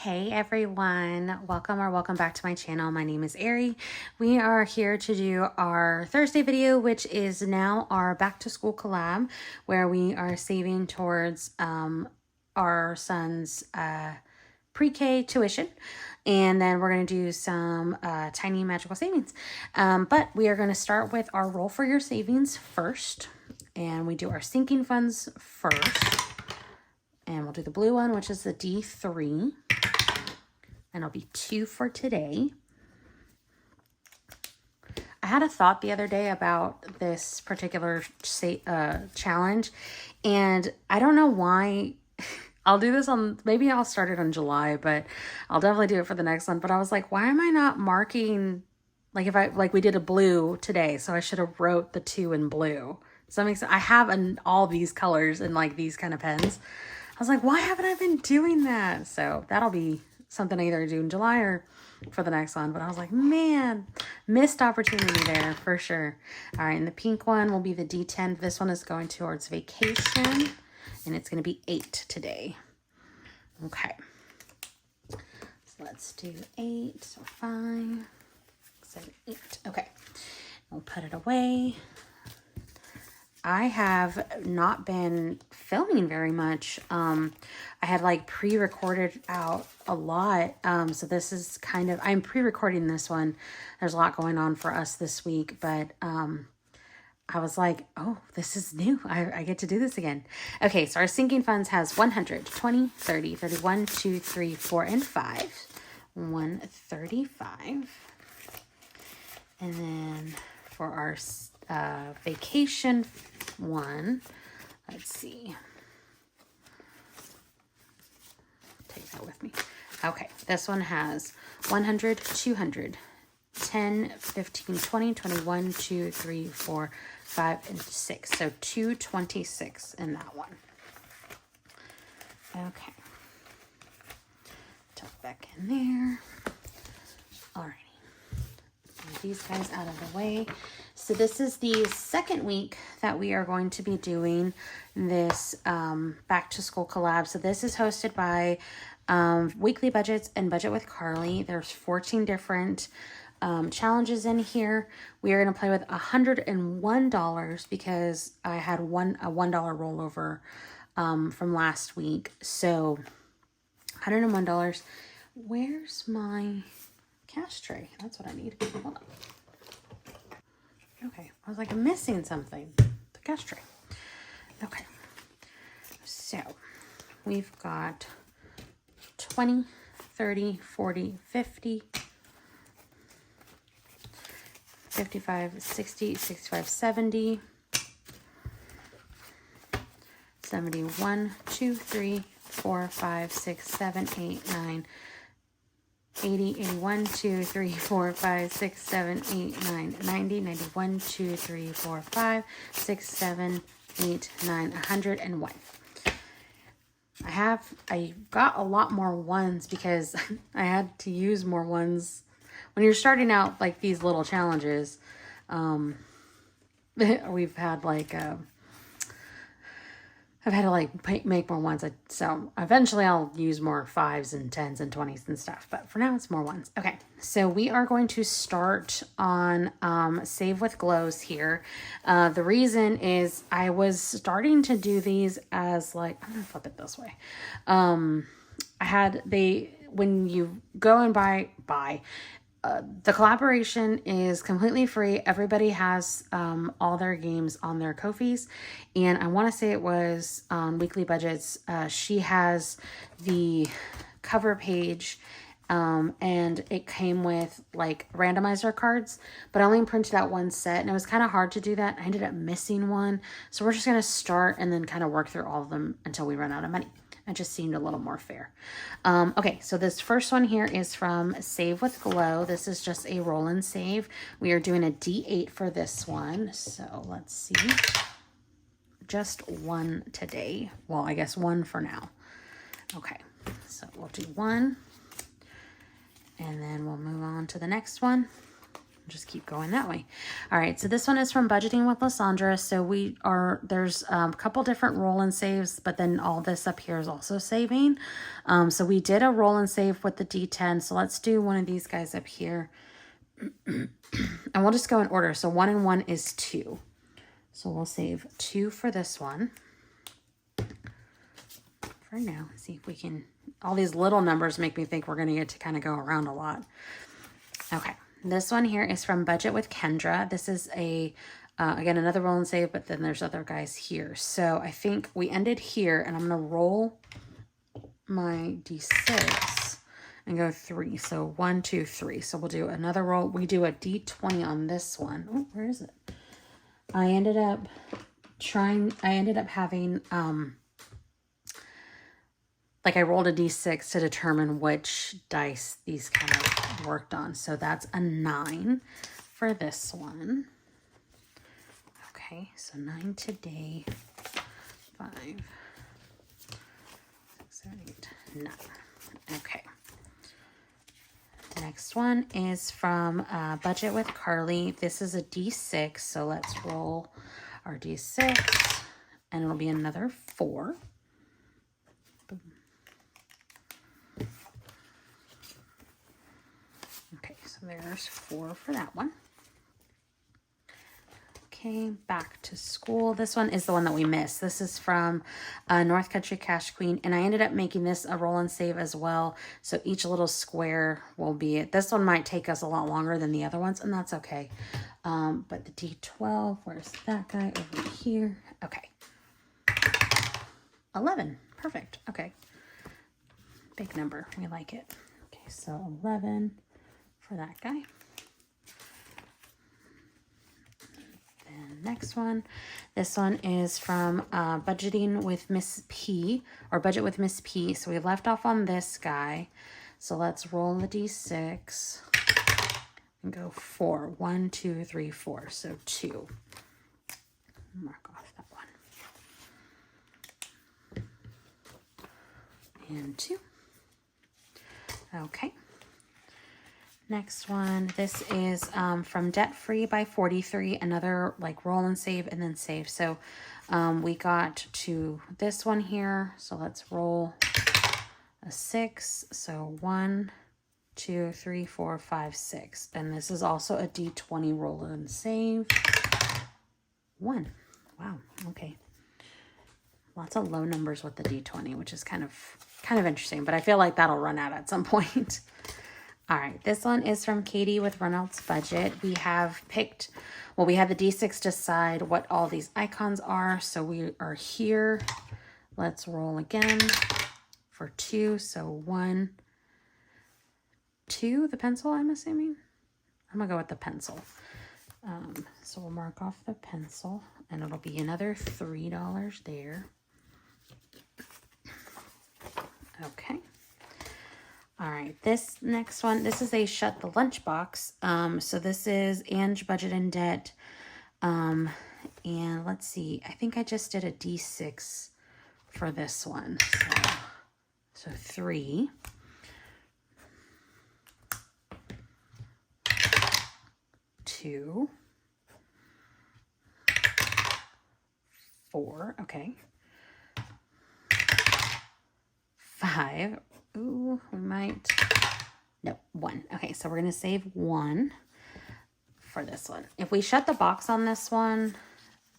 Hey everyone, welcome back to my channel. My name is Ari. We are here to do our Thursday video, which is now our back to school collab, where we are saving towards our son's pre-K tuition, and then we're going to do some tiny magical savings. But we are going to start with our roll for your savings first, and we do our sinking funds first. And we'll do the blue one, which is the D3. And it'll be 2 for today. I had a thought the other day about this particular challenge. And I don't know why. I'll do this on, maybe I'll start it on July, but I'll definitely do it for the next one. But I was like, why am I not marking, like we did a blue today. So I should have wrote the 2 in blue. Does that make sense? I have all these colors and like these kind of pens. I was like, why haven't I been doing that? So that'll be something I either do in July or for the next one. But I was like, man, missed opportunity there for sure. All right, and the pink one will be the D10. This one is going towards vacation, and it's going to be 8 today. Okay. So let's do 8, so 5, 7, 8. Okay. We'll put it away. I have not been filming very much. I had like pre-recorded out a lot. So this is kind of, I'm pre-recording this one. There's a lot going on for us this week, but I was like, oh, this is new. I get to do this again. Okay, so our sinking funds has 100, 20, 30, 31, 2, 3, 4, and 5. 135. And then for our vacation one, let's see. Take that with me. Okay, this one has 100, 200, 10, 15, 20, 21, 2, 3, 4, 5, and 6. So 226 in that one. Okay. Tuck back in there. Alrighty. Move these guys out of the way. So this is the second week that we are going to be doing this back to school collab. So this is hosted by Weekly Budgets and Budget with Carly. There's 14 different challenges in here. We are going to play with $101 because I had a $1 rollover from last week. So $101. Where's my cash tray? That's what I need. Hold on. Okay, I was like, I'm missing something. The cash tray. Okay, so we've got 20, 30, 40, 50, 55, 60, 65, 70, 71, 2, 3, 4, 5, 6, 7, 8, 9, 80, 81, 2, 3, 4, 5, 6, 7, 8, 9, 90, 91, 2, 3, 4, 5, 6, 7, 8, 9, 101. I got a lot more ones because I had to use more ones. When you're starting out like these little challenges, we've had like, I've had to like make more ones. So eventually I'll use more 5s and 10s and 20s and stuff. But for now it's more ones. Okay, so we are going to start on Save with Glows here. The reason is I was starting to do these as like, I'm going to flip it this way. When you go and buy, the collaboration is completely free. Everybody has all their games on their Ko-fis. And I want to say it was on Weekly Budgets. She has the cover page and it came with like randomizer cards. But I only printed out one set and it was kind of hard to do that. I ended up missing one. So we're just going to start and then kind of work through all of them until we run out of money. It just seemed a little more fair. Okay, so this first one here is from Save with Glow. This is just a roll and save. We are doing a D8 for this one. So let's see. Just one today. Well, I guess one for now. Okay, so we'll do one. And then we'll move on to the next one. just keep going that way. All right, so this one is from Budgeting with Lysandra. So there's a couple different roll and saves, but then all this up here is also saving. So we did a roll and save with the D10. So let's do one of these guys up here. And we'll just go in order. So 1 and 1 is 2. So we'll save 2 for this one. For now, see if we can, all these little numbers make me think we're going to get to kind of go around a lot. Okay. This one here is from Budget with Kendra. This is again, another roll and save, but then there's other guys here. So I think we ended here, and I'm going to roll my D6 and go 3. So 1, 2, 3. So we'll do another roll. We do a D20 on this one. Oh, where is it? I ended up having, like I rolled a D6 to determine which dice these kind of worked on. So that's a 9 for this one. Okay, so 9 today. 5, 6, 7, 8, 9. Okay. Next one is from Budget with Carly. This is a D6, so let's roll our D6, and it'll be another 4. Boom. Okay, so there's 4 for that one. Okay, back to school. This one is the one that we missed. This is from North Country Cash Queen, and I ended up making this a roll and save as well. So each little square will be it. This one might take us a lot longer than the other ones, and that's okay. But the D12, where's that guy over here? Okay. 11, perfect, okay. Big number, we like it. Okay, so 11 for that guy. And next one, this one is from Budgeting with Miss P, or Budget with Miss P. So we left off on this guy. So let's roll the D6 and go 4. 1, 2, 3, 4. So 2. Mark off that one. And 2. Okay. Next one, this is from Debt Free by 43, another like roll and save and then save. So we got to this one here. So let's roll a 6. So 1, 2, 3, 4, 5, 6. And this is also a D20 roll and save. 1. Wow. Okay. Lots of low numbers with the D20, which is kind of interesting, but I feel like that'll run out at some point. All right, this one is from Katie with Reynolds Budget. We have picked, well, we had the D6 decide what all these icons are. So we are here. Let's roll again for 2. So 1, 2, the pencil, I'm assuming. I'm going to go with the pencil. So we'll mark off the pencil, and it'll be another $3 there. Okay. All right, this next one, this is a Shut the Lunchbox. So this is Ange Budget and Debt. And let's see, I think I just did a D6 for this one. So 3. 2. 4, okay. 5. Ooh, we might, no, 1. Okay, so we're going to save 1 for this one. If we shut the box on this one,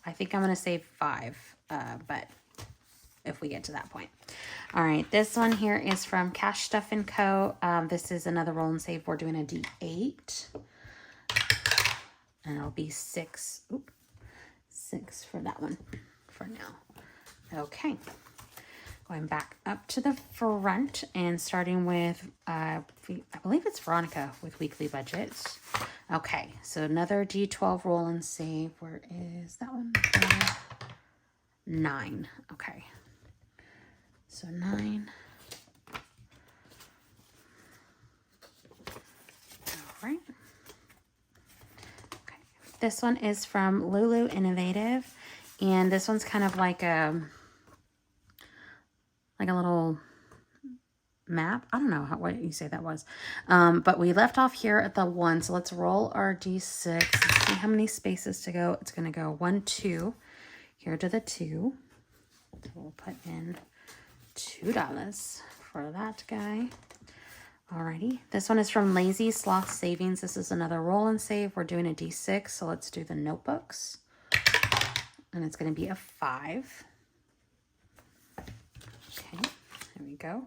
I think I'm going to save 5, but if we get to that point. All right, this one here is from Cash Stuff & Co. This is another roll and save. We're doing a D8. And it'll be 6. Oop, 6 for that one for now. Okay. Going back up to the front and starting with, I believe it's Veronica with Weekly Budgets. Okay, so another D12 roll and save. Where is that one? 9. Okay. So 9. All right. Okay. This one is from Lulu Innovative. And this one's kind of like a little map. I don't know what you say that was. But we left off here at the 1. So let's roll our D6 and see how many spaces to go. It's going to go 1, 2. Here to the 2. So we'll put in $2 for that guy. Alrighty. This one is from Lazy Sloth Savings. This is another roll and save. We're doing a D6. So let's do the notebooks. And it's going to be a 5. Okay. There we go.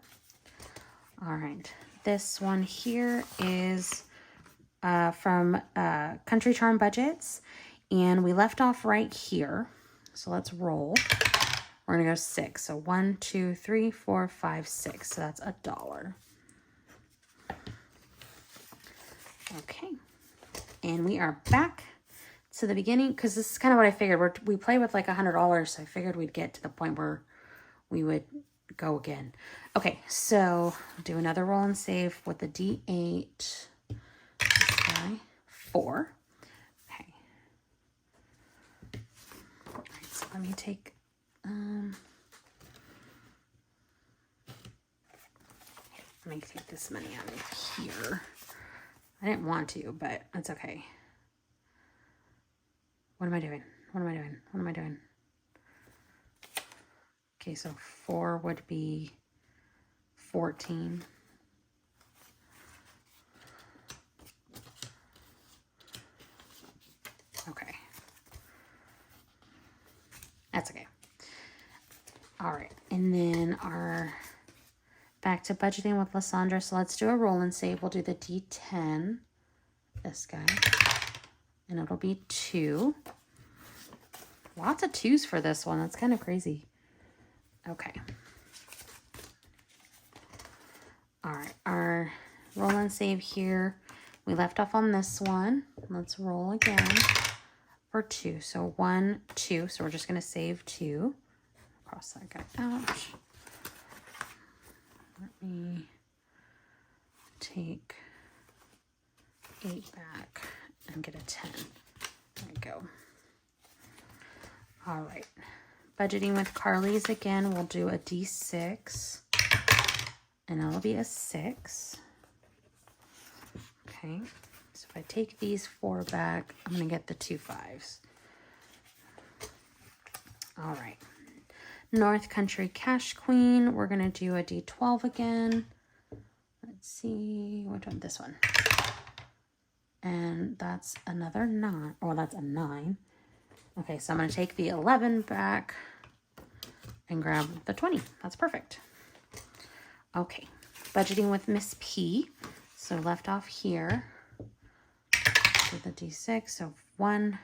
All right. This one here is from Country Charm Budgets. And we left off right here. So let's roll. We're going to go 6. So 1, 2, 3, 4, 5, 6. So that's $1. Okay. And we are back to the beginning because this is kind of what I figured. We play with like $100. So I figured we'd get to the point where we would go again. Okay. So do another roll and save with the D8. This guy, 4. Okay. All right. So let me take... let me take this money out of here. I didn't want to, but that's okay. What am I doing? What am I doing? What am I doing? Okay, so 4 would be 14. Okay. That's okay. All right, and then our back to budgeting with Lysandra. So let's do a roll and save. We'll do the D10, this guy, and it'll be 2. Lots of 2s for this one. That's kind of crazy. Okay. All right, our roll and save here. We left off on this one. Let's roll again for 2. So 1, 2. So we're just going to save 2. Cross that guy out. Let me take 8 back and get a 10. There we go. All right. Budgeting with Carly's again. We'll do a D6. And it'll be a 6. Okay. So if I take these 4 back, I'm going to get the 2 5s. All right. North Country Cash Queen. We're going to do a D12 again. Let's see. Which one? This one. And that's another 9. Oh, that's a 9. Okay, so I'm going to take the 11 back and grab the 20. That's perfect. Okay. Budgeting with Miss P. So left off here. Do the D6. So 1,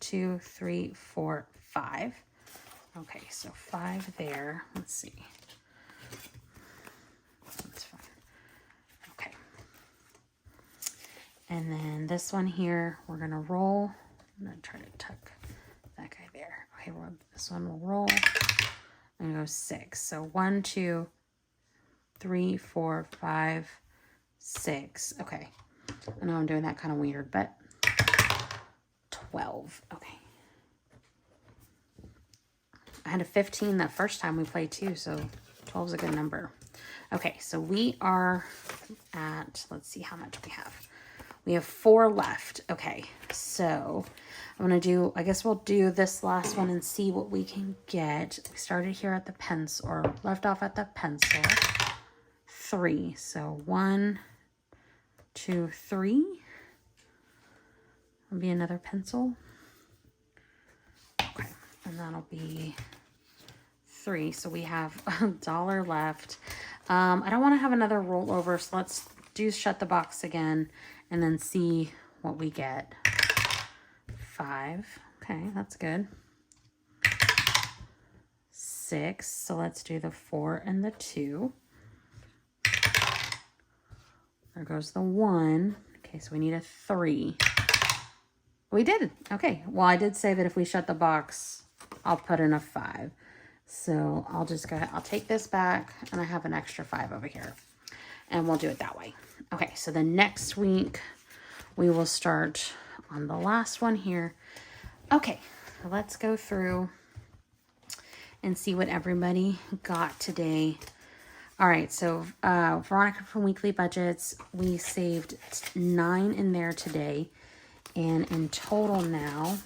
2, 3, 4, 5. Okay, so 5 there. Let's see. That's fine. Okay. And then this one here, we're going to roll. I'm going to try to tuck that guy there. Okay, this one will roll. I'm going to go 6. So 1, 2, 3, 4, 5, 6. Okay. I know I'm doing that kind of weird, but 12. Okay. I had a 15 that first time we played too, so 12 is a good number. Okay, so we are at, let's see how much we have. We have 4 left. Okay, so I'm going to do, I guess we'll do this last one and see what we can get. We started here at the pencil, or left off at the pencil. 3. So 1, 2, 3. That'll be another pencil. Okay, and that'll be 3. So we have $1 left. I don't want to have another rollover, so let's do shut the box again and then see what we get. 5. Okay, that's good. 6. So let's do the 4 and the 2. There goes the 1. Okay, so we need a 3. We did. Okay. Well, I did say that if we shut the box, I'll put in a 5. So I'll just go ahead. I'll take this back, and I have an extra 5 over here. And we'll do it that way. Okay, so the next week, we will start on the last one here. Okay, let's go through and see what everybody got today. All right, so Veronica from Weekly Budgets, we saved 9 in there today. And in total now,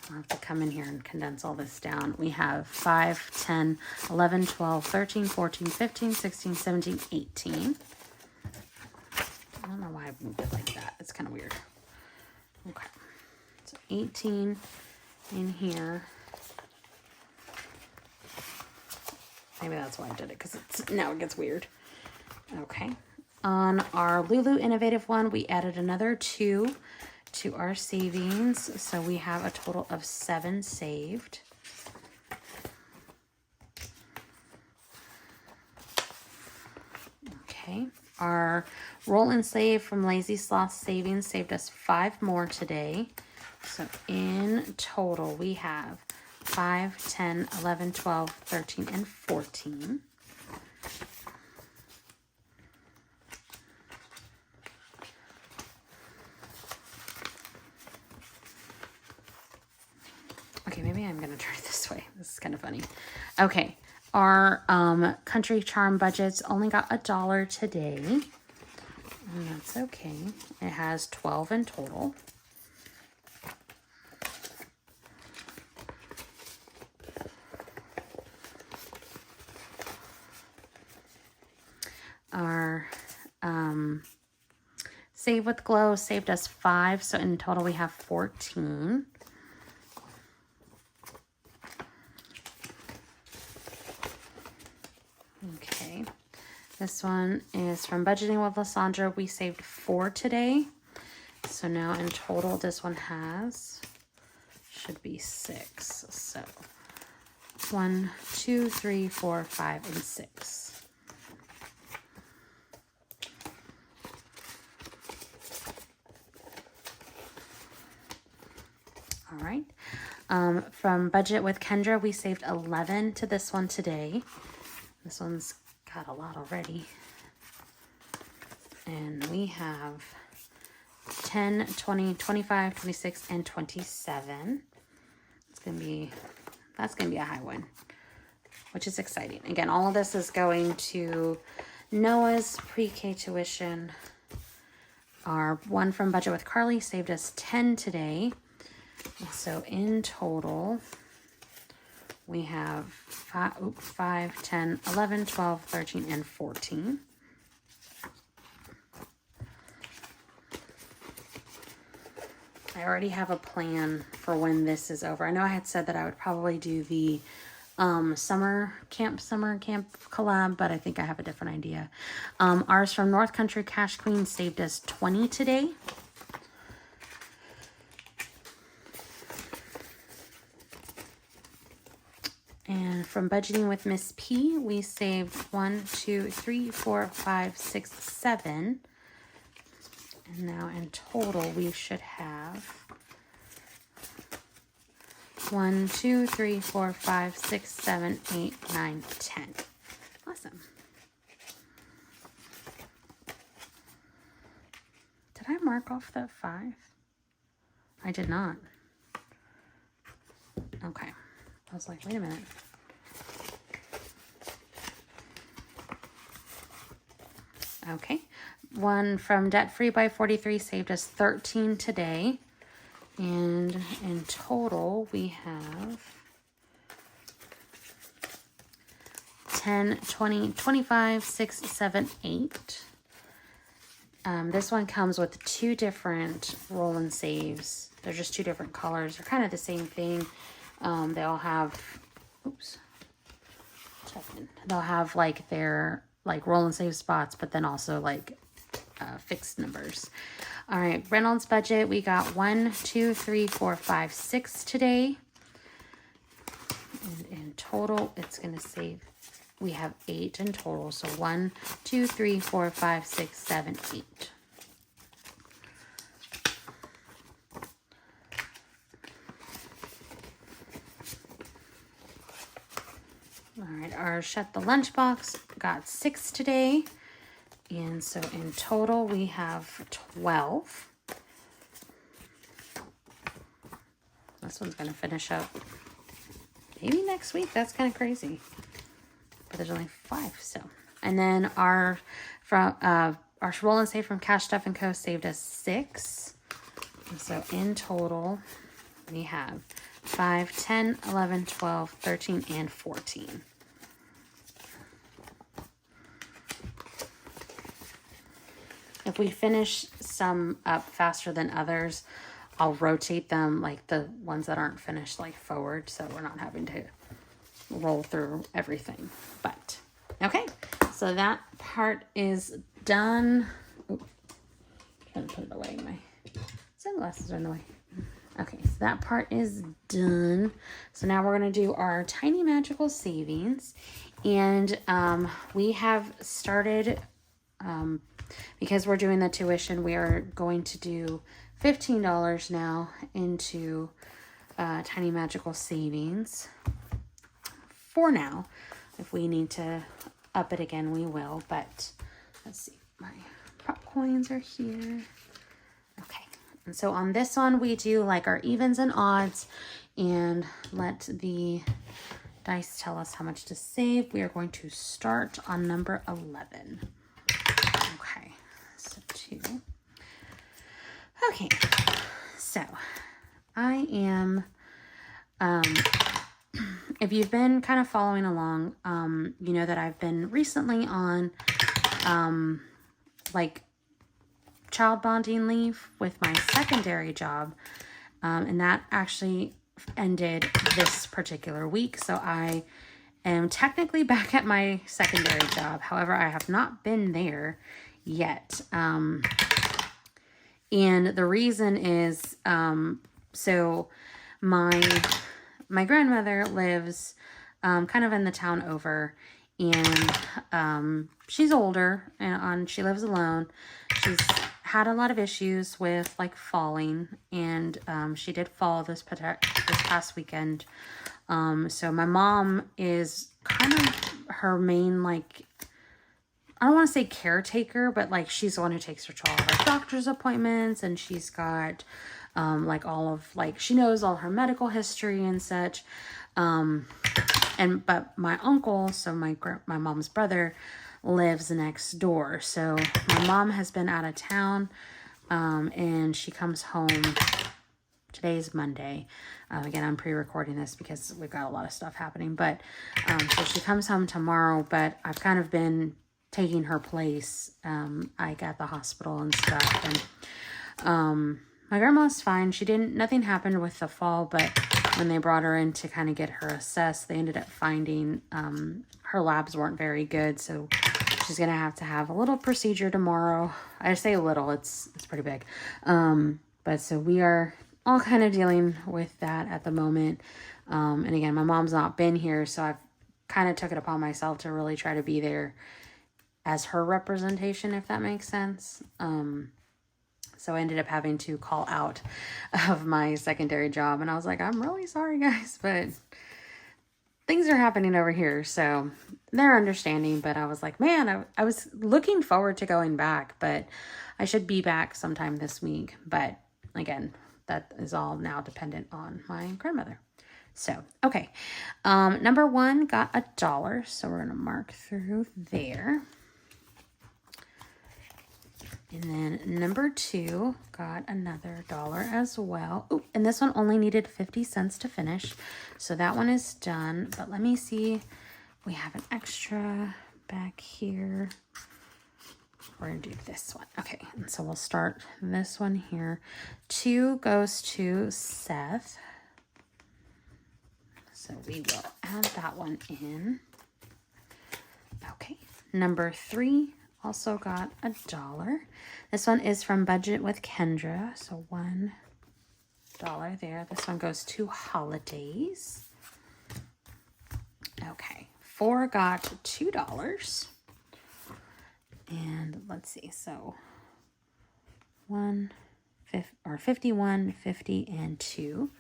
I'll have to come in here and condense all this down. We have 5, 10, 11, 12, 13, 14, 15, 16, 17, 18. I don't know why I moved it like that. It's kind of weird. Okay. So 18 in here. Maybe that's why I did it, because now it gets weird. Okay. On our Lulu Innovative one, we added another 2 to our savings. So we have a total of 7 saved. Okay. Our Roll and Save from Lazy Sloth Savings saved us 5 more today. So in total, we have 5, 10, 11, 12, 13, and 14. Okay, maybe I'm going to turn it this way. This is kind of funny. Okay, our Country Charm budgets only got $1 today. And that's okay. It has 12 in total. Our Save with Glow saved us 5, so in total we have 14. Okay, this one is from Budgeting with Lysandra. We saved 4 today, so now in total this one should be 6. So 1, 2, 3, 4, 5, and 6. All right. From Budget with Kendra, we saved 11 to this one today. This one's got a lot already. And we have 10, 20, 25, 26, and 27. That's gonna be a high one, which is exciting. Again, all of this is going to Noah's pre-K tuition. Our one from Budget with Carly saved us 10 today. So in total, we have 5, 10, 11, 12, 13, and 14. I already have a plan for when this is over. I know I had said that I would probably do the summer camp collab, but I think I have a different idea. Ours from North Country Cash Queen saved us 20 today. And from Budgeting with Miss P, we saved 1, 2, 3, 4, 5, 6, 7. And now in total, we should have 1, 2, 3, 4, 5, 6, 7, 8, 9, 10. Awesome. Did I mark off that 5? I did not. Okay. I was like, wait a minute. Okay. One from Debt Free by 43 saved us 13 today. And in total, we have 10, 20, 25, 6, 7, 8. This one comes with 2 different roll and saves. They're just 2 different colors. They're kind of the same thing. They all have, they'll have like their like roll and save spots, but then also like fixed numbers. All right, Reynolds budget, we got 1, 2, 3, 4, 5, 6 today. And in total, it's going to save, we have 8 in total. So 1, 2, 3, 4, 5, 6, 7, 8. All right, our Shut the Lunchbox got 6 today. And so in total, we have 12. This one's going to finish up maybe next week. That's kind of crazy. but there's only 5. So, and then our roll and save from Cash Stuff and Co. saved us 6. And so in total, we have 5, 10, 11, 12, 13, and 14. If we finish some up faster than others, I'll rotate them, like the ones that aren't finished, like forward, so we're not having to roll through everything. But okay, so that part is done. Oops, trying to put it away. My sunglasses are in the way. Okay, so that part is done. So now we're going to do our tiny magical savings. And we have started, because we're doing the tuition, we are going to do $15 now into tiny magical savings. For now, if we need to up it again, we will. But let's see, my prop coins are here. Okay. And so on this one, we do like our evens and odds and let the dice tell us how much to save. We are going to start on number 11. Okay, so 2. Okay, so I am, if you've been kind of following along, you know that I've been recently on, like, child bonding leave with my secondary job, and that actually ended this particular week. So I am technically back at my secondary job. However, I have not been there yet. And the reason is, so my grandmother lives kind of in the town over, and she's older, and she lives alone. She's had a lot of issues with like falling, and she did fall this past weekend. So my mom is kind of her main, like, I don't want to say caretaker, but like she's the one who takes her to all her doctor's appointments, and she's got like all of, like, she knows all her medical history and such. But my uncle, so my mom's brother, lives next door. So my mom has been out of town, and she comes home. Today's Monday. Again, I'm pre-recording this because we've got a lot of stuff happening. But so she comes home tomorrow, but I've kind of been taking her place, like at the hospital and stuff. And my grandma's fine. Nothing happened with the fall, but when they brought her in to kind of get her assessed, they ended up finding her labs weren't very good. So she's going to have a little procedure tomorrow. I say a little, it's pretty big. But so we are all kind of dealing with that at the moment. And again, my mom's not been here, so I've kind of took it upon myself to really try to be there as her representation, if that makes sense. So I ended up having to call out of my secondary job, and I was like, I'm really sorry, guys, but things are happening over here. So they're understanding, but I was like, man, I was looking forward to going back, but I should be back sometime this week. But again, that is all now dependent on my grandmother. So, okay. Number 1 got $1. So we're going to mark through there. And then number 2 got another $1 as well. Oh, and this one only needed 50 cents to finish. So that one is done. But let me see. We have an extra back here. We're going to do this one. Okay, and so we'll start this one here. 2 goes to Seth. So we will add that one in. Okay, number 3 also got $1. This one is from Budget with Kendra, so $1 there. This one goes to Holidays. Okay, 4 got $2. And let's see, so 51, 50, and 2.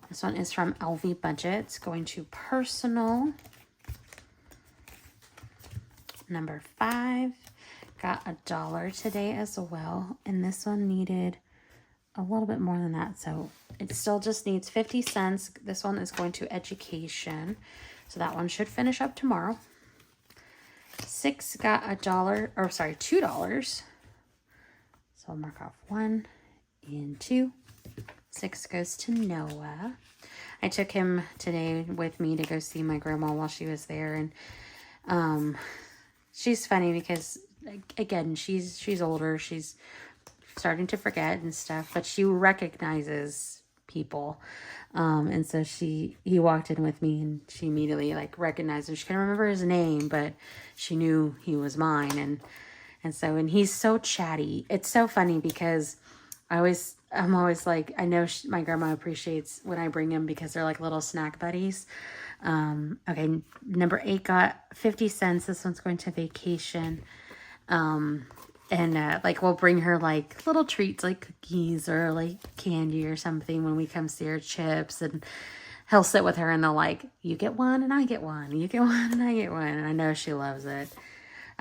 This one is from LV Budget. It's going to Personal. Number 5 got $1 today as well, and this one needed a little bit more than that, so it still just needs 50 cents. This one is going to Education, so that one should finish up tomorrow. 6 got $1, or sorry, $2. So I'll mark off 1 and 2. 6 goes to Noah. I took him today with me to go see my grandma while she was there, and she's funny because, again, she's older. She's starting to forget and stuff, but she recognizes people. And so he walked in with me, and she immediately like recognized him. She couldn't remember his name, but she knew he was mine. And he's so chatty. It's so funny because I'm always like, I know my grandma appreciates when I bring him because they're like little snack buddies. Okay, number 8 got 50 cents. This one's going to vacation. Like we'll bring her like little treats like cookies or like candy or something when we come see her, chips, and he'll sit with her and they'll like, you get one and I get one, you get one and I get one. And I know she loves it.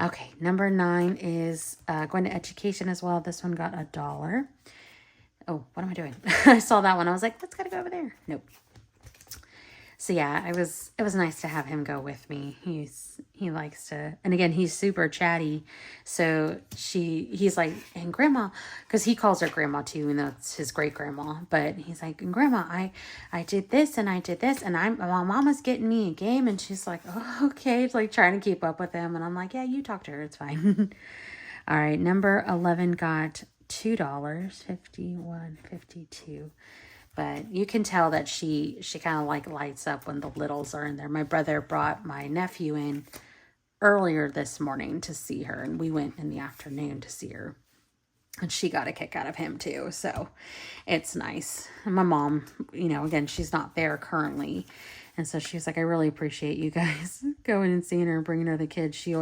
Okay, number 9 is going to education as well. This one got $1. Oh, what am I doing? I saw that one. I was like, that's got to go over there. Nope. So yeah, it was nice to have him go with me. He likes to, and again, he's super chatty. So he's like, and grandma, because he calls her grandma too, even though it's his great grandma. But he's like, and grandma, I did this and I did this, and my mama's getting me a game, and she's like, oh, okay, it's like trying to keep up with him, and I'm like, yeah, you talk to her, it's fine. All right, number 11 got $2, 51, 52. But you can tell that she kind of like lights up when the littles are in there. My brother brought my nephew in earlier this morning to see her, and we went in the afternoon to see her. And she got a kick out of him too, so it's nice. And my mom, again, she's not there currently. And so she was like, I really appreciate you guys going and seeing her and bringing her the kids. She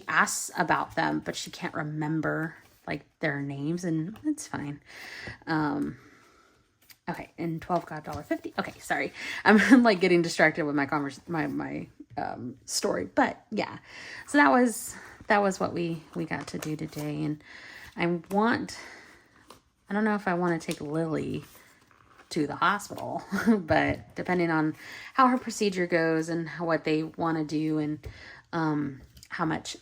asks about them, but she can't remember like their names, and it's fine. Okay, and 12 got $1.50. Okay, sorry. I'm like getting distracted with my story. But yeah. So that was what we got to do today. And I don't know if I want to take Lily to the hospital, but depending on how her procedure goes and what they want to do, and how much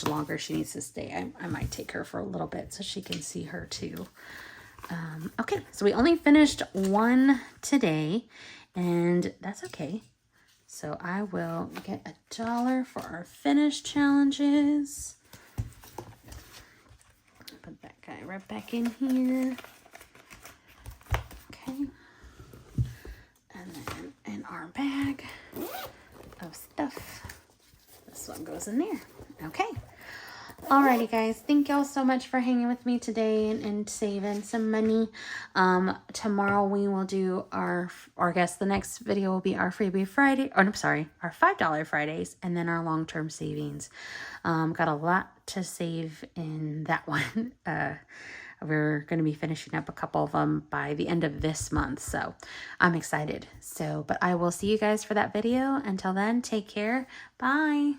longer she needs to stay, I might take her for a little bit so she can see her too. Okay, so we only finished one today, and that's okay. So I will get $1 for our finish challenges. Put that guy right back in here. Okay. And then in our bag of stuff, this one goes in there. Okay. Alrighty, guys. Thank y'all so much for hanging with me today and saving some money. Tomorrow we will do the next video will be our freebie Friday. Oh, I'm sorry, our $5 Fridays, and then our long-term savings. Got a lot to save in that one. We're going to be finishing up a couple of them by the end of this month, so I'm excited. But I will see you guys for that video. Until then, take care. Bye.